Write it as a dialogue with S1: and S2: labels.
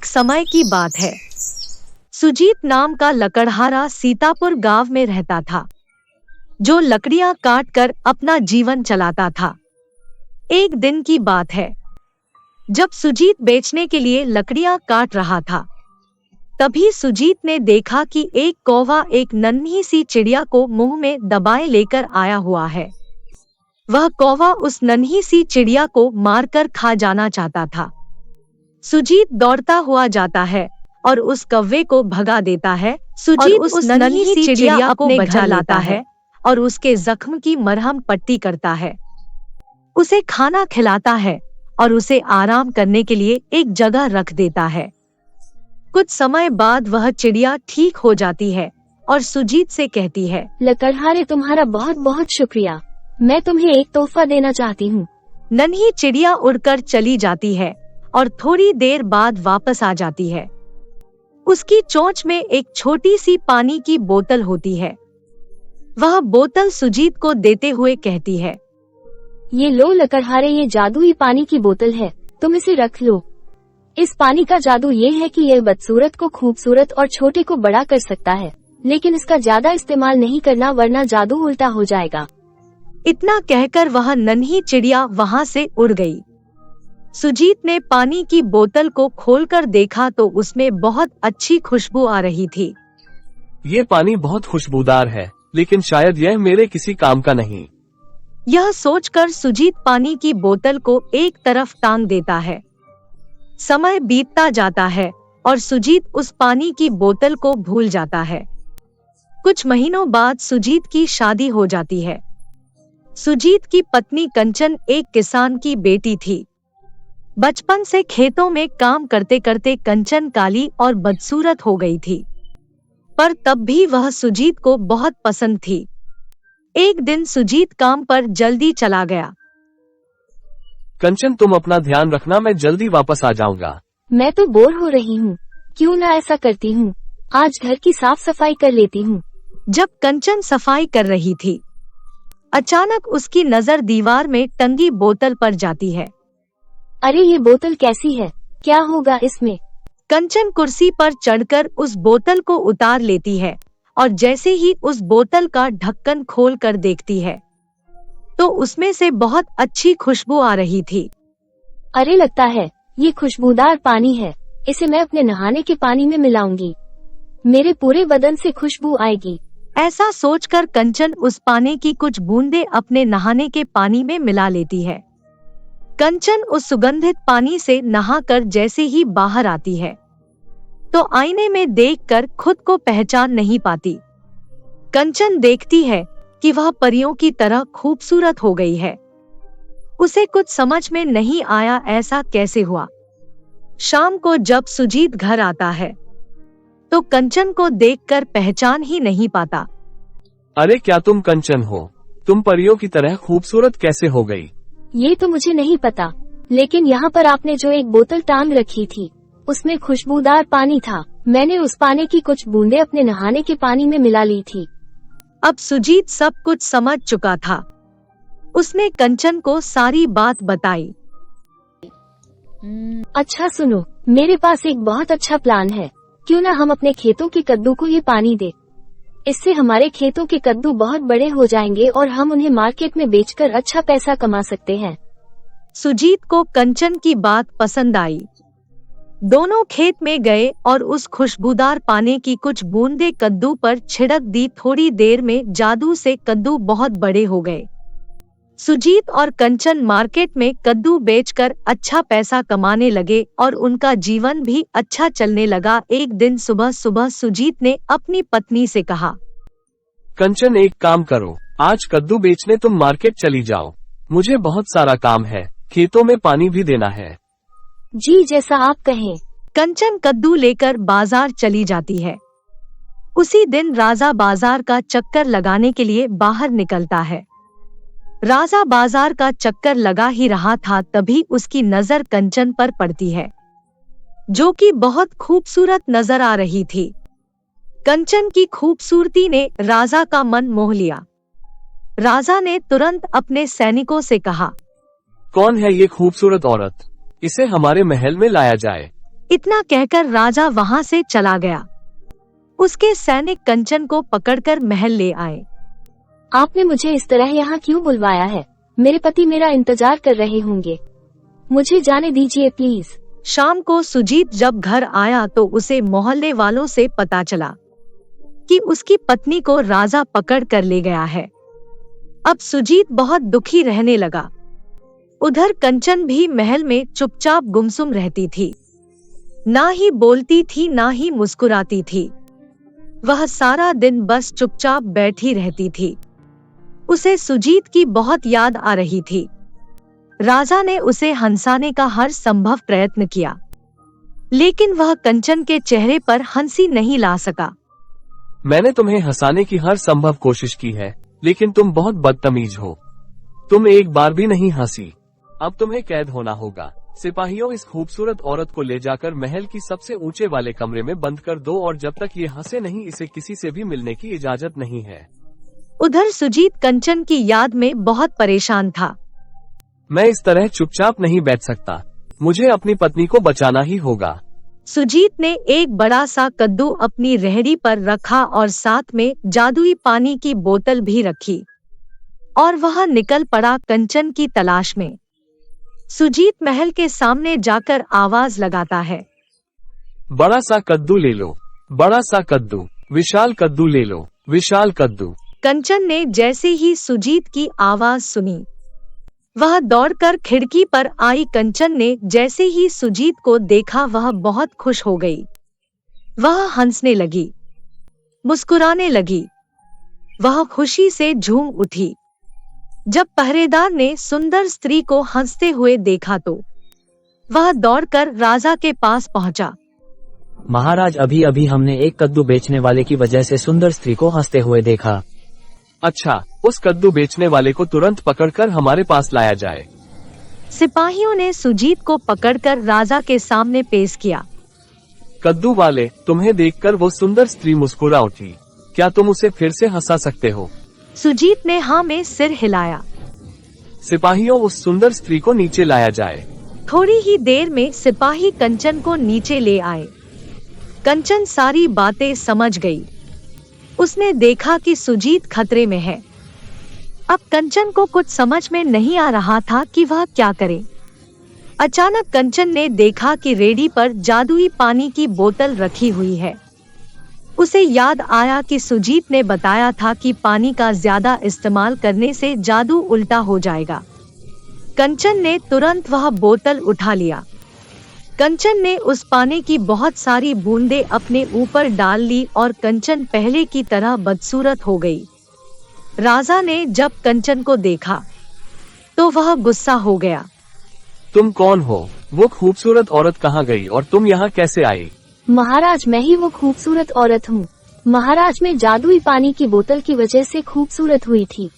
S1: समय की बात है। सुजीत नाम का लकड़हारा सीतापुर गांव में रहता था, जो लकड़ियां काट कर अपना जीवन चलाता था। एक दिन की बात है, जब सुजीत बेचने के लिए लकड़ियां काट रहा था, तभी सुजीत ने देखा कि एक कौवा एक नन्ही सी चिड़िया को मुंह में दबाए लेकर आया हुआ है। वह कौवा उस नन्ही सी चिड़िया को मारकर खा जाना चाहता था। सुजीत दौड़ता हुआ जाता है और उस कौवे को भगा देता है। सुजीत उस नन्ही सी चिड़िया को बचा लाता है और उसके जख्म की मरहम पट्टी करता है, उसे खाना खिलाता है और उसे आराम करने के लिए एक जगह रख देता है। कुछ समय बाद वह चिड़िया ठीक हो जाती है और सुजीत से कहती है,
S2: लकड़हारे, तुम्हारा बहुत बहुत शुक्रिया। मैं तुम्हें एक तोहफा देना चाहती हूँ।
S1: नन्ही चिड़िया उड़कर चली जाती है और थोड़ी देर बाद वापस आ जाती है। उसकी चोंच में एक छोटी सी पानी की बोतल होती है। वह बोतल सुजीत को देते हुए कहती है,
S2: ये लो लकड़हारे, ये जादुई पानी की बोतल है, तुम इसे रख लो। इस पानी का जादू ये है कि यह बदसूरत को खूबसूरत और छोटे को बड़ा कर सकता है, लेकिन इसका ज्यादा इस्तेमाल नहीं करना, वरना जादू उल्टा हो जाएगा।
S1: इतना कहकर वह नन्ही चिड़िया वहां से उड़ गई। सुजीत ने पानी की बोतल को खोलकर देखा तो उसमें बहुत अच्छी खुशबू आ रही थी।
S3: ये पानी बहुत खुशबूदार है, लेकिन शायद यह मेरे किसी काम का नहीं।
S1: यह सोचकर सुजीत पानी की बोतल को एक तरफ टांग देता है। समय बीतता जाता है और सुजीत उस पानी की बोतल को भूल जाता है। कुछ महीनों बाद सुजीत की शादी हो जाती है। सुजीत की पत्नी कंचन एक किसान की बेटी थी। बचपन से खेतों में काम करते करते कंचन काली और बदसूरत हो गई थी, पर तब भी वह सुजीत को बहुत पसंद थी। एक दिन सुजीत काम पर जल्दी चला गया।
S3: कंचन, तुम अपना ध्यान रखना, मैं जल्दी वापस आ जाऊंगा।
S2: मैं तो बोर हो रही हूँ, क्यों ना ऐसा करती हूँ, आज घर की साफ सफाई कर लेती हूँ।
S1: जब कंचन सफाई कर रही थी, अचानक उसकी नजर दीवार में टंगी बोतल पर जाती है।
S2: अरे, ये बोतल कैसी है, क्या होगा इसमें?
S1: कंचन कुर्सी पर चढ़कर उस बोतल को उतार लेती है और जैसे ही उस बोतल का ढक्कन खोल कर देखती है, तो उसमें से बहुत अच्छी खुशबू आ रही थी।
S2: अरे, लगता है ये खुशबूदार पानी है, इसे मैं अपने नहाने के पानी में मिलाऊंगी, मेरे पूरे बदन से खुशबू आएगी।
S1: ऐसा सोचकर कंचन उस पानी की कुछ बूंदें अपने नहाने के पानी में मिला लेती है। कंचन उस सुगंधित पानी से नहाकर जैसे ही बाहर आती है, तो आईने में देखकर खुद को पहचान नहीं पाती। कंचन देखती है कि वह परियों की तरह खूबसूरत हो गई है। उसे कुछ समझ में नहीं आया ऐसा कैसे हुआ। शाम को जब सुजीत घर आता है, तो कंचन को देखकर पहचान ही नहीं पाता।
S3: अरे, क्या तुम कंचन हो? तुम परियों की तरह खूबसूरत कैसे हो गई?
S2: ये तो मुझे नहीं पता, लेकिन यहाँ पर आपने जो एक बोतल टांग रखी थी, उसमें खुशबूदार पानी था। मैंने उस पानी की कुछ बूंदें अपने नहाने के पानी में मिला ली थी।
S1: अब सुजीत सब कुछ समझ चुका था। उसने कंचन को सारी बात बताई।
S2: अच्छा सुनो, मेरे पास एक बहुत अच्छा प्लान है, क्यों ना हम अपने खेतों के कद्दू को ये पानी दे। इससे हमारे खेतों के कद्दू बहुत बड़े हो जाएंगे और हम उन्हें मार्केट में बेचकर अच्छा पैसा कमा सकते हैं।
S1: सुजीत को कंचन की बात पसंद आई। दोनों खेत में गए और उस खुशबूदार पानी की कुछ बूंदें कद्दू पर छिड़क दी। थोड़ी देर में जादू से कद्दू बहुत बड़े हो गए। सुजीत और कंचन मार्केट में कद्दू बेचकर अच्छा पैसा कमाने लगे और उनका जीवन भी अच्छा चलने लगा। एक दिन सुबह सुबह सुजीत ने अपनी पत्नी से कहा,
S3: कंचन, एक काम करो, आज कद्दू बेचने तुम मार्केट चली जाओ। मुझे बहुत सारा काम है, खेतों में पानी भी देना है।
S2: जी, जैसा आप कहें।
S1: कंचन कद्दू लेकर बाजार चली जाती है। उसी दिन राजा बाजार का चक्कर लगाने के लिए बाहर निकलता है। राजा बाजार का चक्कर लगा ही रहा था, तभी उसकी नजर कंचन पर पड़ती है, जो कि बहुत खूबसूरत नजर आ रही थी। कंचन की खूबसूरती ने राजा का मन मोह लिया। राजा ने तुरंत अपने सैनिकों से कहा,
S3: कौन है ये खूबसूरत औरत? इसे हमारे महल में लाया जाए।
S1: इतना कहकर राजा वहां से चला गया। उसके सैनिक कंचन को पकड़कर महल ले आए।
S2: आपने मुझे इस तरह यहाँ क्यों बुलवाया है? मेरे पति मेरा इंतजार कर रहे होंगे, मुझे जाने दीजिए प्लीज।
S1: शाम को सुजीत जब घर आया तो उसे मोहल्ले वालों से पता चला कि उसकी पत्नी को राजा पकड़ कर ले गया है। अब सुजीत बहुत दुखी रहने लगा। उधर कंचन भी महल में चुपचाप गुमसुम रहती थी, ना ही बोलती थी ना ही मुस्कुराती थी। वह सारा दिन बस चुपचाप बैठी रहती थी। उसे सुजीत की बहुत याद आ रही थी। राजा ने उसे हंसाने का हर संभव प्रयत्न किया, लेकिन वह कंचन के चेहरे पर हंसी नहीं ला सका।
S3: मैंने तुम्हें हंसाने की हर संभव कोशिश की है, लेकिन तुम बहुत बदतमीज हो। तुम एक बार भी नहीं हंसी। अब तुम्हें कैद होना होगा। सिपाहियों, इस खूबसूरत औरत को ले जाकर महल की सबसे ऊंचे वाले कमरे में बंद कर दो, और जब तक ये हंसे नहीं इसे किसी से भी मिलने की इजाजत नहीं है।
S1: उधर सुजीत कंचन की याद में बहुत परेशान था।
S3: मैं इस तरह चुपचाप नहीं बैठ सकता, मुझे अपनी पत्नी को बचाना ही होगा।
S1: सुजीत ने एक बड़ा सा कद्दू अपनी रेहड़ी पर रखा और साथ में जादुई पानी की बोतल भी रखी, और वह निकल पड़ा कंचन की तलाश में। सुजीत महल के सामने जाकर आवाज लगाता है,
S3: बड़ा सा कद्दू ले लो, बड़ा सा कद्दू, विशाल कद्दू ले लो, विशाल कद्दू।
S1: कंचन ने जैसे ही सुजीत की आवाज सुनी, वह दौड़कर खिड़की पर आई। कंचन ने जैसे ही सुजीत को देखा वह बहुत खुश हो गई। वह हंसने लगी, मुस्कुराने लगी। वह खुशी से झूम उठी। जब पहरेदार ने सुंदर स्त्री को हंसते हुए देखा तो वह दौड़कर राजा के पास पहुंचा।
S4: महाराज, अभी अभी हमने एक कद्दू बेचने वाले की वजह से सुंदर स्त्री को हंसते हुए देखा।
S3: अच्छा, उस कद्दू बेचने वाले को तुरंत पकड़कर हमारे पास लाया जाए।
S1: सिपाहियों ने सुजीत को पकड़कर राजा के सामने पेश किया।
S3: कद्दू वाले, तुम्हें देखकर वो सुंदर स्त्री मुस्कुरा उठी। क्या तुम उसे फिर से हंसा सकते हो?
S1: सुजीत ने हाँ में सिर हिलाया।
S3: सिपाहियों, उस सुंदर स्त्री को नीचे लाया जाए।
S1: थोड़ी ही देर में सिपाही कंचन को नीचे ले आए। कंचन सारी बातें समझ गई। उसने देखा कि सुजीत खतरे में है। अब कंचन को कुछ समझ में नहीं आ रहा था कि वह क्या करे। अचानक कंचन ने देखा कि रेडी पर जादुई पानी की बोतल रखी हुई है। उसे याद आया कि सुजीत ने बताया था कि पानी का ज्यादा इस्तेमाल करने से जादू उल्टा हो जाएगा। कंचन ने तुरंत वह बोतल उठा लिया। कंचन ने उस पानी की बहुत सारी बूंदें अपने ऊपर डाल ली और कंचन पहले की तरह बदसूरत हो गई। राजा ने जब कंचन को देखा तो वह गुस्सा हो गया।
S3: तुम कौन हो? वो खूबसूरत औरत कहाँ गई और तुम यहाँ कैसे आई?
S2: महाराज, मैं ही वो खूबसूरत औरत हूँ। महाराज, मैं जादुई पानी की बोतल की वजह से खूबसूरत हुई थी।